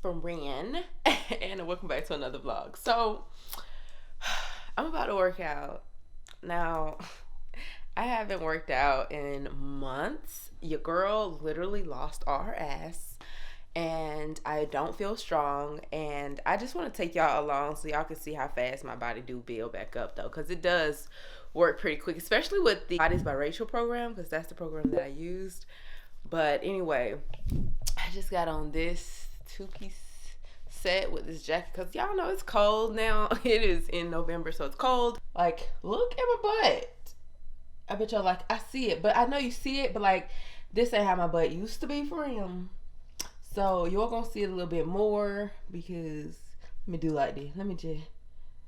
Fren, and welcome back to another vlog. So I'm about to work out now. I haven't worked out in months. Your girl literally lost all her ass and I don't feel strong, and I just want to take y'all along so y'all can see how fast my body do build back up though, because it does work pretty quick, especially with the Bodies by Rachel program, because that's the program that I used. But anyway, I just got on this two-piece set with this jacket because y'all know it's cold now. It is in November, so it's cold. Like, look at my butt. I bet y'all like, I see it, but I know you see it, but like, this ain't how my butt used to be for him. So you're gonna see it a little bit more because let me do like this. Let me just,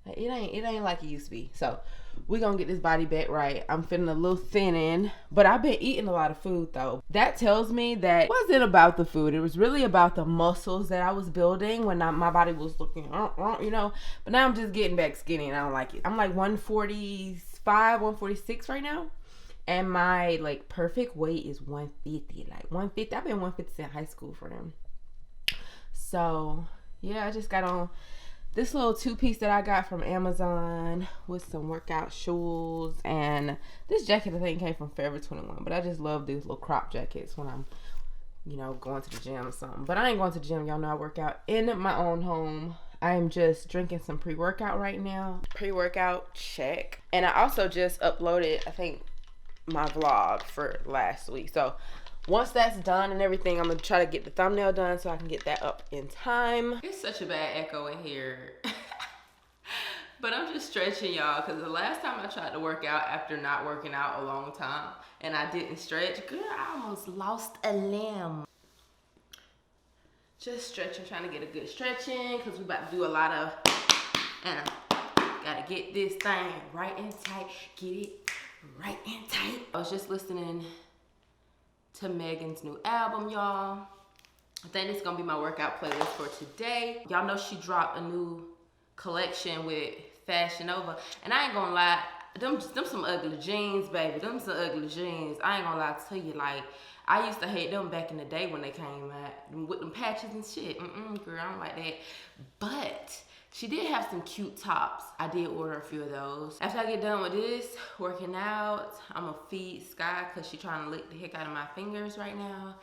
like, it ain't like it used to be. So we gonna get this body back right. I'm feeling a little thinning, but I've been eating a lot of food though. That tells me that it wasn't about the food. It was really about the muscles that I was building when my body was looking, you know. But now I'm just getting back skinny and I don't like it. I'm like 145, 146 right now. And my like perfect weight is 150. Like 150. I've been 150 in high school for them. So yeah, I just got on this little two-piece that I got from Amazon with some workout shoes, and this jacket I think came from Forever 21. But I just love these little crop jackets when I'm, you know, going to the gym or something. But I ain't going to the gym. Y'all know I work out in my own home. I am just drinking some pre-workout right now. Pre-workout, check. And I also just uploaded, I think, my vlog for last week. So once that's done and everything, I'm gonna try to get the thumbnail done so I can get that up in time. It's such a bad echo in here. But I'm just stretching, y'all, because the last time I tried to work out after not working out a long time and I didn't stretch, girl, I almost lost a limb. Just stretching, trying to get a good stretch in, because we about to do a lot of, and gotta get this thing right and tight. Get it right and tight. I was just listening to Megan's new album, y'all. I think it's gonna be my workout playlist for today. Y'all know she dropped a new collection with Fashion Nova, and I ain't gonna lie, them some ugly jeans, baby. Them some ugly jeans. I ain't gonna lie to you, like, I used to hate them back in the day when they came out with them patches and shit. Girl, I don't like that. But she did have some cute tops. I did order a few of those. After I get done with this, working out, I'm gonna feed Sky because she's trying to lick the heck out of my fingers right now.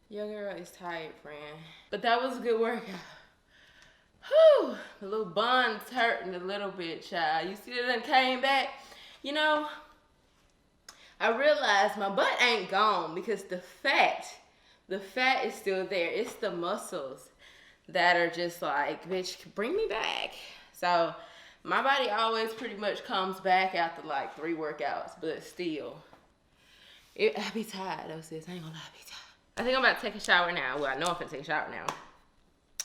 Your girl is tired, friend. But that was a good workout. Whew, the little bun's hurting a little bit, child. You see that it came back? You know, I realized my butt ain't gone because the fat is still there. It's the muscles that are just like, bitch, bring me back. So my body always pretty much comes back after like 3 workouts, but still, I be tired though, sis. I ain't gonna lie, I be tired. I think I'm about to take a shower now. Well, I know I'm gonna take a shower now.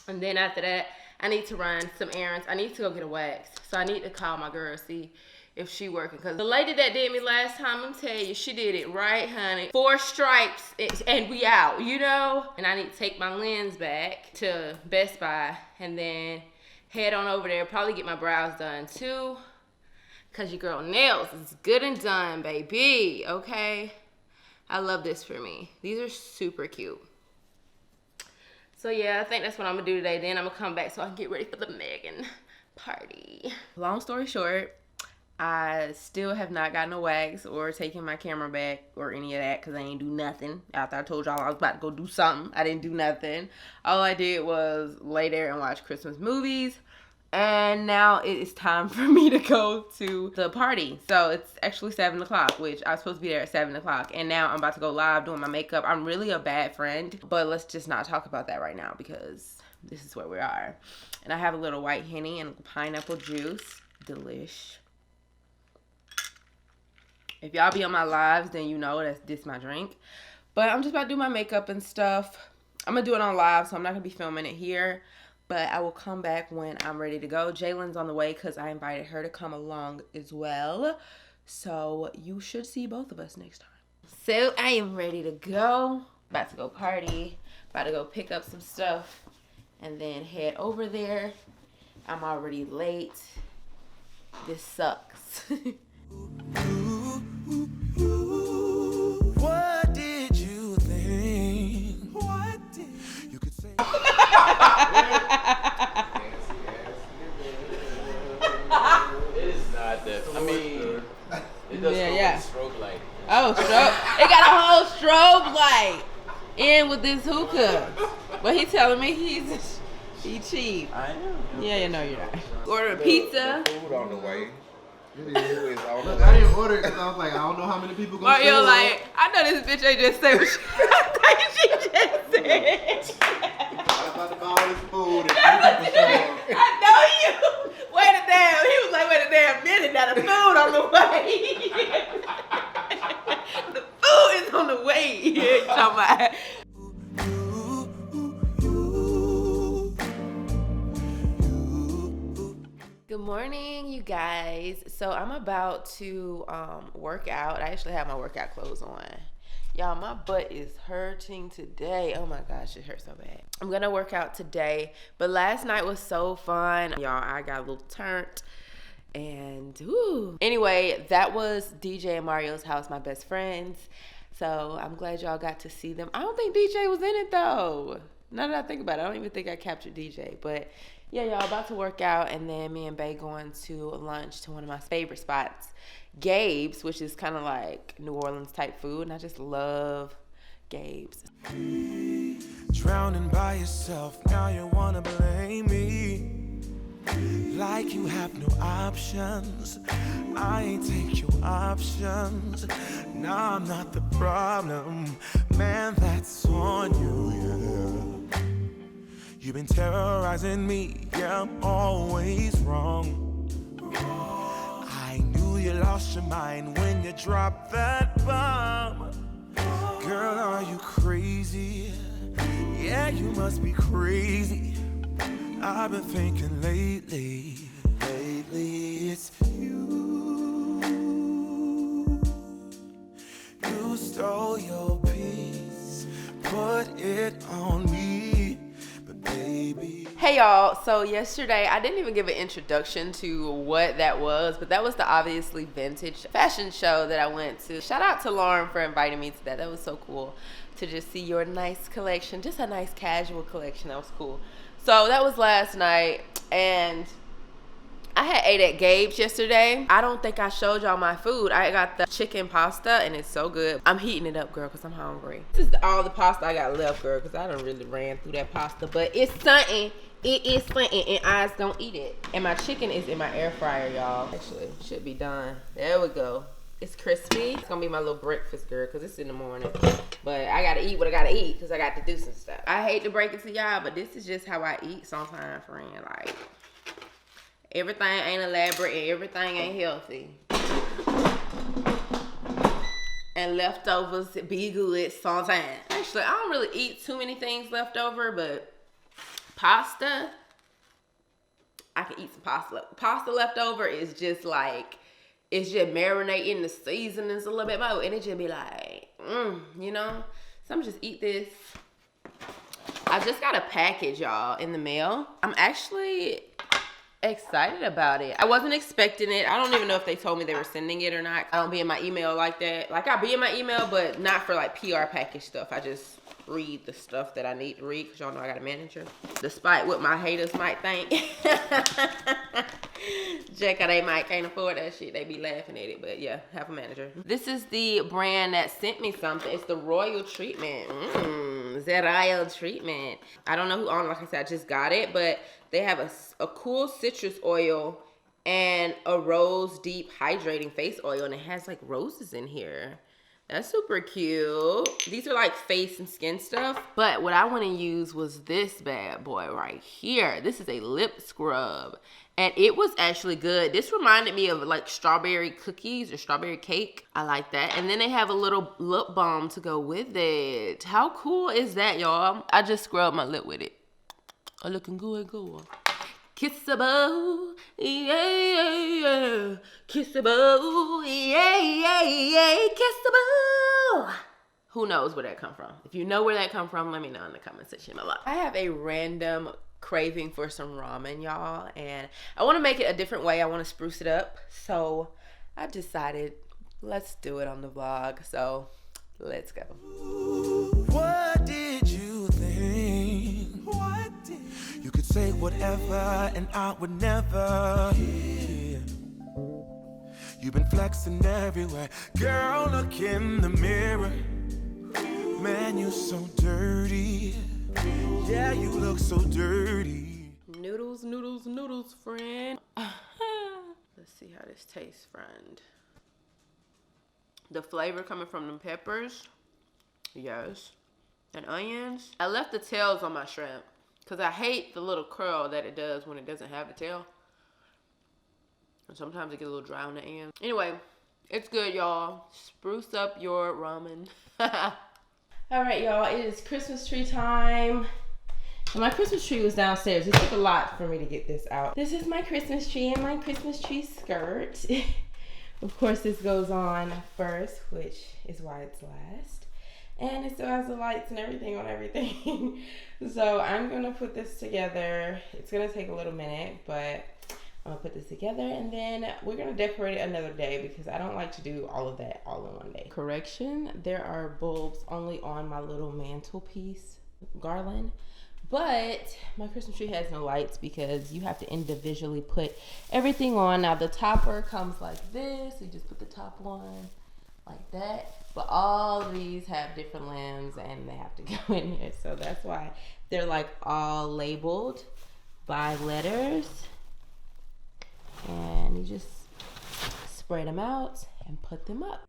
And then after that, I need to run some errands. I need to go get a wax. So I need to call my girl, see if she working. Because the lady that did me last time, I'm tell you, she did it right, honey. 4 stripes and we out, you know? And I need to take my lens back to Best Buy and then head on over there. Probably get my brows done too. Because your girl nails is good and done, baby. Okay? I love this for me. These are super cute. So yeah, I think that's what I'm gonna do today. Then I'm gonna come back so I can get ready for the Megan party. Long story short, I still have not gotten a wax or taken my camera back or any of that because I ain't do nothing. After I told y'all I was about to go do something, I didn't do nothing. All I did was lay there and watch Christmas movies. And now it is time for me to go to the party. So it's actually 7 o'clock, which I was supposed to be there at 7 o'clock. And now I'm about to go live doing my makeup. I'm really a bad friend, but let's just not talk about that right now because this is where we are. And I have a little white Henny and pineapple juice. Delish. If y'all be on my lives, then you know this my drink. But I'm just about to do my makeup and stuff. I'm going to do it on live, so I'm not going to be filming it here. But I will come back when I'm ready to go. Jalen's on the way because I invited her to come along as well. So you should see both of us next time. So I am ready to go. About to go party. About to go pick up some stuff and then head over there. I'm already late. This sucks. What did you think? What did you could say? It's not that. I mean, it does Yeah. strobe light. Oh, strobe. It got a whole strobe light in with this hookah. But he telling me he cheap. I am. Yeah, you know you're not. Order a pizza. The food on the way. It is on the Look, way. I didn't order it because I was like, I don't know how many people gonna Mario show up. like, I know this bitch ain't just said what she, I think she just said. I'm about to buy all this food and people show up. I know you. Wait a damn. He was like, wait a damn minute. Now the food on the way. The food is on the way. You talking about? Good morning, you guys. So I'm about to work out. I actually have my workout clothes on. Y'all, my butt is hurting today. Oh my gosh, it hurts so bad. I'm gonna work out today, but last night was so fun. Y'all, I got a little turned and woo. Anyway, that was DJ and Mario's house, my best friends. So I'm glad y'all got to see them. I don't think DJ was in it though. Now that I think about it, I don't even think I captured DJ, but yeah, y'all, about to work out, and then me and Bae going to lunch to one of my favorite spots, Gabe's, which is kind of like New Orleans type food, and I just love Gabe's. Drowning by yourself, now you wanna blame me. Like you have no options. I ain't take your options. Now I'm not the problem. Man, that's on you, yeah. You've been terrorizing me, yeah, I'm always wrong. I knew you lost your mind when you dropped that bomb. Girl, are you crazy? Yeah, you must be crazy. I've been thinking lately it's you. You stole your peace, put it on me, but baby. Hey y'all, so yesterday I didn't even give an introduction to what that was, but that was the Obviously Vintage fashion show that I went to. Shout out to Lauren for inviting me to that. That was so cool to just see your nice collection, just a nice casual collection. That was cool. So that was last night, and I had ate at Gabe's yesterday. I don't think I showed y'all my food. I got the chicken pasta, and it's so good. I'm heating it up, girl, because I'm hungry. This is all the pasta I got left, girl, because I done really ran through that pasta. But it's something. It is something, and I just don't eat it. And my chicken is in my air fryer, y'all. Actually, it should be done. There we go. It's crispy. It's going to be my little breakfast, girl, because it's in the morning. But I got to eat what I got to eat, because I got to do some stuff. I hate to break it to y'all, but this is just how I eat sometimes, friend. Like, everything ain't elaborate and everything ain't healthy. And leftovers be good sometimes. Actually, I don't really eat too many things left over, but pasta, I can eat some pasta. Pasta leftover is just like, it's just marinating the seasonings a little bit more, and it just be like, you know? So I'm just eat this. I just got a package, y'all, in the mail. I'm actually excited about it. I wasn't expecting it. I don't even know if they told me they were sending it or not. I don't be in my email like that. Like, I be in my email, but not for like PR package stuff. I just read the stuff that I need to read, because y'all know I got a manager. Despite what my haters might think. Jacka, they might can't afford that shit. They be laughing at it, but yeah, have a manager. This is the brand that sent me something. It's the Royal Treatment. The Royal Treatment. I don't know who owned it. Like I said, I just got it, but they have a cool citrus oil and a rose deep hydrating face oil, and it has like roses in here. That's super cute. These are like face and skin stuff. But what I want to use was this bad boy right here. This is a lip scrub. And it was actually good. This reminded me of like strawberry cookies or strawberry cake. I like that. And then they have a little lip balm to go with it. How cool is that, y'all? I just scrubbed my lip with it. Oh, looking good, good. Kissable, yeah, yeah, yeah. Kissable, yeah, yeah, yeah. Kissable. Who knows where that come from? If you know where that come from, let me know in the comment section below. I have a random craving for some ramen, y'all, and I want to make it a different way. I want to spruce it up, so I decided let's do it on the vlog. So let's go. What did you think? You could say whatever and I would never hear. You've been flexing everywhere. Girl, look in the mirror. Man, you so dirty. Yeah, you look so dirty. Noodles, noodles, noodles, friend. Let's see how this tastes, friend. The flavor coming from the peppers. Yes. And onions. I left the tails on my shrimp because I hate the little curl that it does when it doesn't have a tail. And sometimes it gets a little dry on the end. Anyway, it's good, y'all. Spruce up your ramen. All right, y'all. It is Christmas tree time. And my Christmas tree was downstairs. It took a lot for me to get this out. This is my Christmas tree and my Christmas tree skirt. Of course, this goes on first, which is why it's last. And it still has the lights and everything on everything. So I'm gonna put this together. It's gonna take a little minute, but I'm gonna put this together and then we're gonna decorate it another day because I don't like to do all of that all in one day. Correction, there are bulbs only on my little mantelpiece garland, but my Christmas tree has no lights because you have to individually put everything on. Now the topper comes like this. You just put the top on like that. But all of these have different limbs and they have to go in here. So that's why they're like all labeled by letters. And you just spread them out and put them up.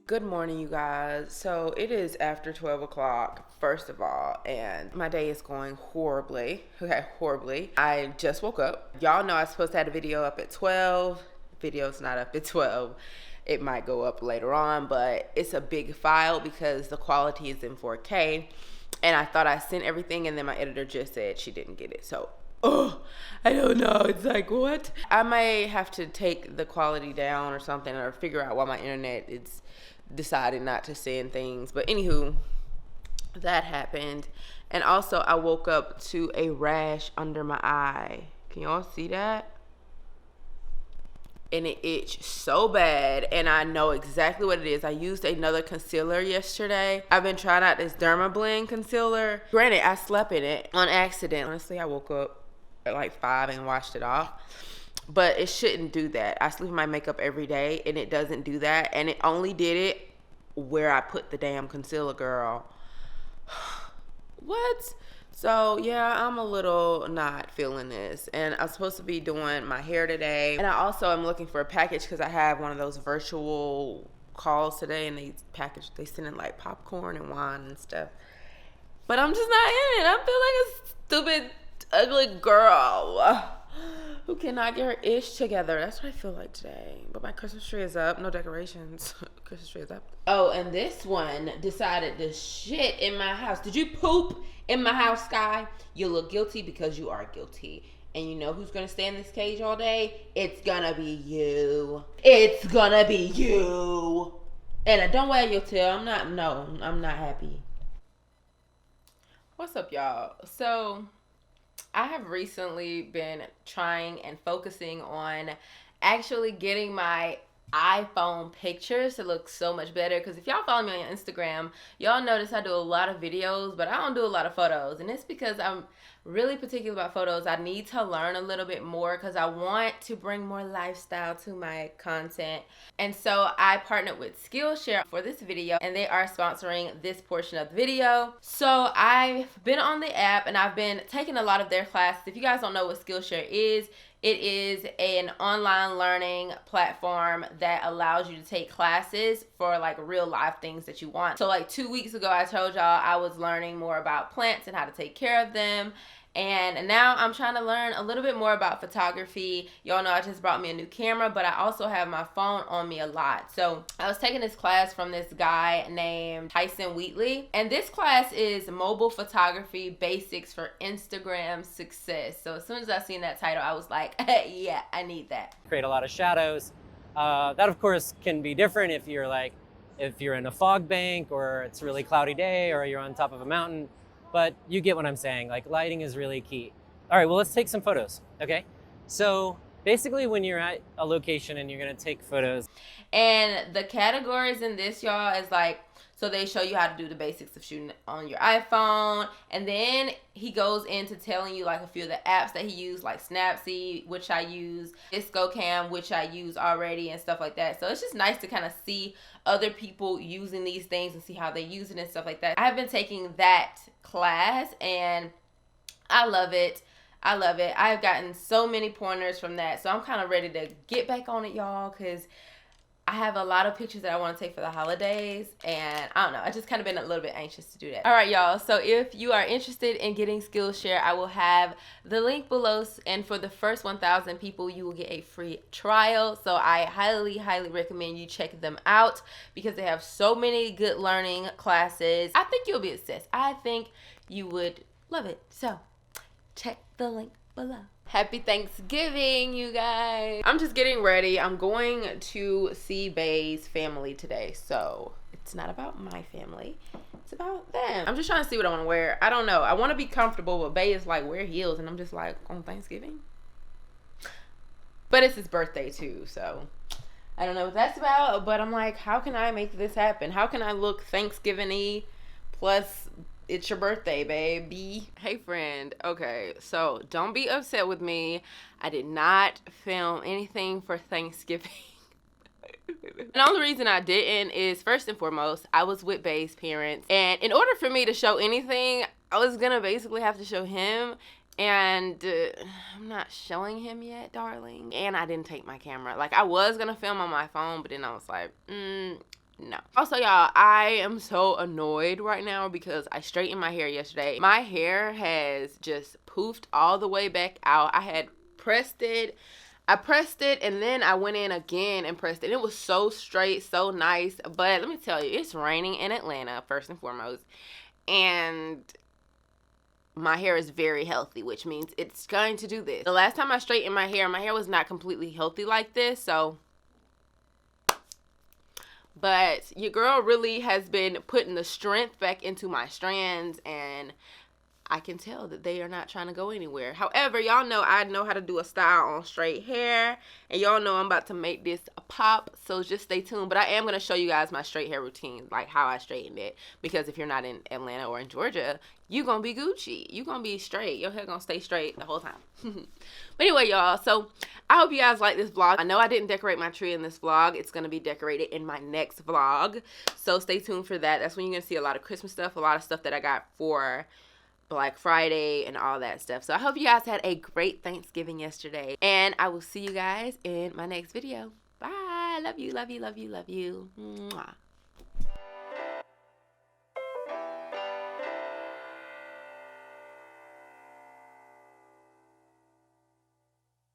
Good morning, you guys. So it is after 12 o'clock, first of all, and my day is going horribly. Okay, horribly. I just woke up. Y'all know I was supposed to have a video up at 12. Video's not up at 12. It might go up later on, but it's a big file because the quality is in 4K. And I thought I sent everything, and then my editor just said she didn't get it. So, I don't know. It's like, what? I may have to take the quality down or something, or figure out why my internet is deciding not to send things. But anywho, that happened. And also, I woke up to a rash under my eye. Can y'all see that? And it itched so bad, and I know exactly what it is. I used another concealer yesterday. I've been trying out this Dermablend concealer. Granted, I slept in it on accident. Honestly, I woke up at like 5 and washed it off. But it shouldn't do that. I sleep in my makeup every day, and it doesn't do that. And it only did it where I put the damn concealer, girl. What? So, yeah, I'm a little not feeling this. And I'm supposed to be doing my hair today. And I also am looking for a package because I have one of those virtual calls today. And they send in like popcorn and wine and stuff. But I'm just not in it. I feel like a stupid, ugly girl who cannot get her ish together. That's what I feel like today. But my Christmas tree is up. No decorations. Christmas tree is up. Oh, and this one decided to shit in my house. Did you poop in my house, Sky? You look guilty because you are guilty. And you know who's going to stay in this cage all day? It's going to be you. It's going to be you. And don't wag your tail. I'm not happy. What's up, y'all? So I have recently been trying and focusing on actually getting my iPhone pictures to look so much better, because if y'all follow me on Instagram, y'all notice I do a lot of videos, but I don't do a lot of photos, and it's because I'm really particular about photos. I need to learn a little bit more because I want to bring more lifestyle to my content. And so I partnered with Skillshare for this video, and they are sponsoring this portion of the video. So I've been on the app and I've been taking a lot of their classes. If you guys don't know what Skillshare is, it is an online learning platform that allows you to take classes for like real life things that you want. So like 2 weeks ago, I told y'all I was learning more about plants and how to take care of them. And now I'm trying to learn a little bit more about photography. Y'all know I just brought me a new camera, but I also have my phone on me a lot. So I was taking this class from this guy named Tyson Wheatley. And this class is Mobile Photography Basics for Instagram Success. So as soon as I seen that title, I was like, yeah, I need that. Create a lot of shadows. That of course can be different if you're in a fog bank or it's a really cloudy day or you're on top of a mountain. but you get what I'm saying. Like, lighting is really key. All right, well, let's take some photos, okay? So basically when you're at a location and you're gonna take photos. And the categories in this, y'all, is like, so they show you how to do the basics of shooting on your iPhone. And then he goes into telling you like a few of the apps that he used, like Snapseed, which I use, DiscoCam, which I use already, and stuff like that. So it's just nice to kind of see other people using these things and see how they use it and stuff like that. I've been taking that class and I love it. I love it. I've gotten so many pointers from that. So I'm kind of ready to get back on it, y'all, because I have a lot of pictures that I want to take for the holidays, and I don't know, I just kind of been a little bit anxious to do that. All right, y'all, so if you are interested in getting Skillshare, I will have the link below, and for the first 1,000 people, you will get a free trial. So I highly, highly recommend you check them out because they have so many good learning classes. I think you'll be obsessed. I think you would love it. So check the link below. Happy Thanksgiving, you guys. I'm just getting ready. I'm going to see Bay's family today. So it's not about my family. It's about them. I'm just trying to see what I want to wear. I don't know. I want to be comfortable, but Bay is like, wear heels. And I'm just like, on Thanksgiving? But it's his birthday too. So I don't know what that's about. But I'm like, how can I make this happen? How can I look Thanksgiving-y plus it's your birthday, baby. Hey, friend. Okay, so don't be upset with me. I did not film anything for Thanksgiving. The only reason I didn't is, first and foremost, I was with Bay's parents. And in order for me to show anything, I was going to basically have to show him. And I'm not showing him yet, darling. And I didn't take my camera. Like, I was going to film on my phone, but then I was like, no. Also, y'all, I am so annoyed right now because I straightened my hair yesterday. My hair has just poofed all the way back out. I had pressed it. I pressed it and then I went in again and pressed it. It was so straight, so nice. But let me tell you, it's raining in Atlanta, first and foremost. And my hair is very healthy, which means it's going to do this. The last time I straightened my hair was not completely healthy like this, so. But your girl really has been putting the strength back into my strands, and I can tell that they are not trying to go anywhere. However, y'all know I know how to do a style on straight hair, and y'all know I'm about to make this a pop, so just stay tuned. But I am going to show you guys my straight hair routine, like how I straightened it, because if you're not in Atlanta or in Georgia, you going to be Gucci. You going to be straight. Your hair going to stay straight the whole time. But anyway, y'all, so I hope you guys like this vlog. I know I didn't decorate my tree in this vlog. It's going to be decorated in my next vlog, so stay tuned for that. That's when you're going to see a lot of Christmas stuff, a lot of stuff that I got for Black Friday and all that stuff. So I hope you guys had a great Thanksgiving yesterday, and I will see you guys in my next video. Bye. Love you, love you, love you, love you. Mwah.